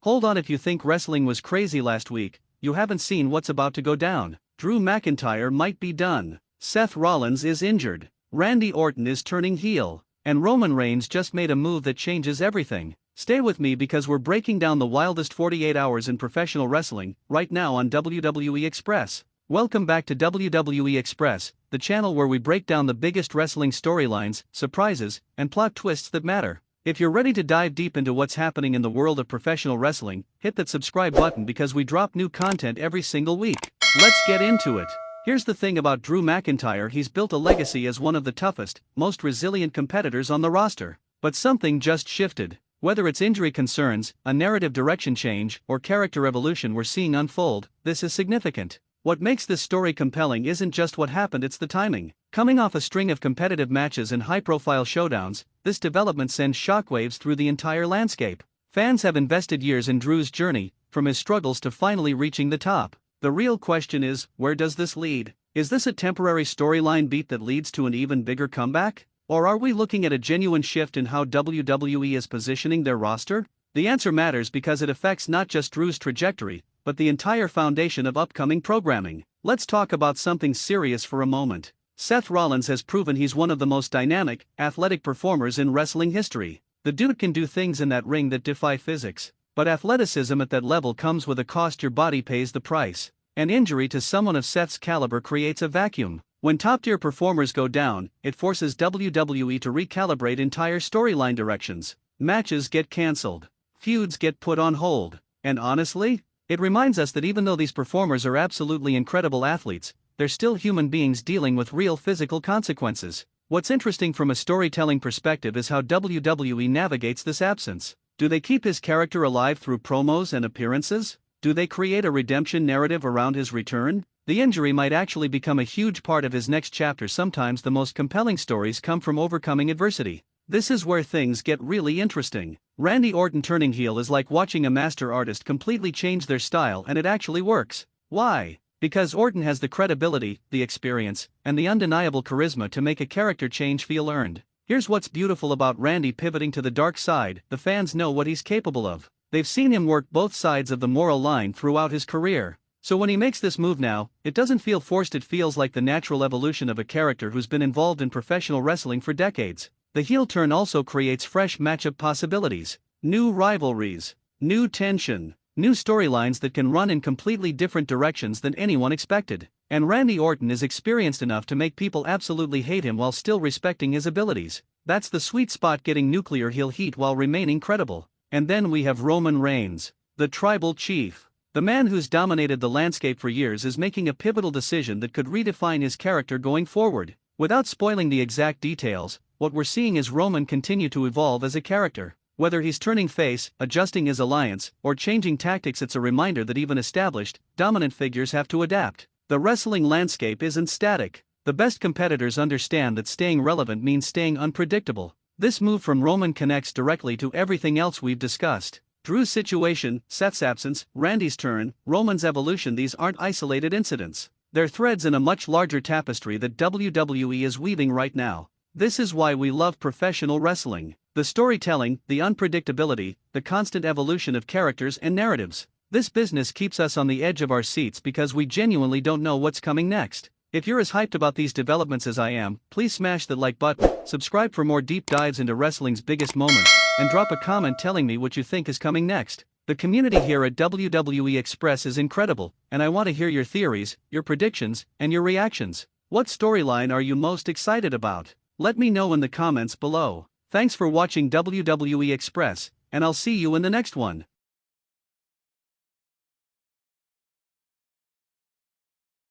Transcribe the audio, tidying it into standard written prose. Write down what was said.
Hold on, if you think wrestling was crazy last week, you haven't seen what's about to go down. Drew McIntyre might be done. Seth Rollins is injured. Randy Orton is turning heel. And Roman Reigns just made a move that changes everything. Stay with me because we're breaking down the wildest 48 hours in professional wrestling, right now on WWE Express. Welcome back to WWE Express, the channel where we break down the biggest wrestling storylines, surprises, and plot twists that matter. If you're ready to dive deep into what's happening in the world of professional wrestling, hit that subscribe button because we drop new content every single week. Let's get into it. Here's the thing about Drew McIntyre: he's built a legacy as one of the toughest, most resilient competitors on the roster. But something just shifted. Whether it's injury concerns, a narrative direction change, or character evolution we're seeing unfold, this is significant. What makes this story compelling isn't just what happened, it's the timing. Coming off a string of competitive matches and high-profile showdowns, this development sends shockwaves through the entire landscape. Fans have invested years in Drew's journey, from his struggles to finally reaching the top. The real question is, where does this lead? Is this a temporary storyline beat that leads to an even bigger comeback? Or are we looking at a genuine shift in how WWE is positioning their roster? The answer matters because it affects not just Drew's trajectory, but the entire foundation of upcoming programming. Let's talk about something serious for a moment. Seth Rollins has proven he's one of the most dynamic, athletic performers in wrestling history. The dude can do things in that ring that defy physics. But athleticism at that level comes with a cost. Your body pays the price. An injury to someone of Seth's caliber creates a vacuum. When top-tier performers go down, it forces WWE to recalibrate entire storyline directions. Matches get cancelled. Feuds get put on hold. And honestly, it reminds us that even though these performers are absolutely incredible athletes, they're still human beings dealing with real physical consequences. What's interesting from a storytelling perspective is how WWE navigates this absence. Do they keep his character alive through promos and appearances? Do they create a redemption narrative around his return? The injury might actually become a huge part of his next chapter. Sometimes the most compelling stories come from overcoming adversity. This is where things get really interesting. Randy Orton turning heel is like watching a master artist completely change their style, and it actually works. Why? Because Orton has the credibility, the experience, and the undeniable charisma to make a character change feel earned. Here's what's beautiful about Randy pivoting to the dark side: the fans know what he's capable of. They've seen him work both sides of the moral line throughout his career. So when he makes this move now, it doesn't feel forced, it feels like the natural evolution of a character who's been involved in professional wrestling for decades. The heel turn also creates fresh matchup possibilities, new rivalries, new tension, new storylines that can run in completely different directions than anyone expected. And Randy Orton is experienced enough to make people absolutely hate him while still respecting his abilities. That's the sweet spot, getting nuclear heel heat while remaining credible. And then we have Roman Reigns, the tribal chief. The man who's dominated the landscape for years is making a pivotal decision that could redefine his character going forward. Without spoiling the exact details, what we're seeing is Roman continue to evolve as a character. Whether he's turning face, adjusting his alliance, or changing tactics, it's a reminder that even established, dominant figures have to adapt. The wrestling landscape isn't static. The best competitors understand that staying relevant means staying unpredictable. This move from Roman connects directly to everything else we've discussed. Drew's situation, Seth's absence, Randy's turn, Roman's evolution. These aren't isolated incidents. They're threads in a much larger tapestry that WWE is weaving right now. This is why we love professional wrestling. The storytelling, the unpredictability, the constant evolution of characters and narratives. This business keeps us on the edge of our seats because we genuinely don't know what's coming next. If you're as hyped about these developments as I am, please smash the like button, subscribe for more deep dives into wrestling's biggest moments, and drop a comment telling me what you think is coming next. The community here at WWE Express is incredible, and I want to hear your theories, your predictions, and your reactions. What storyline are you most excited about? Let me know in the comments below. Thanks for watching WWE Express, and I'll see you in the next one.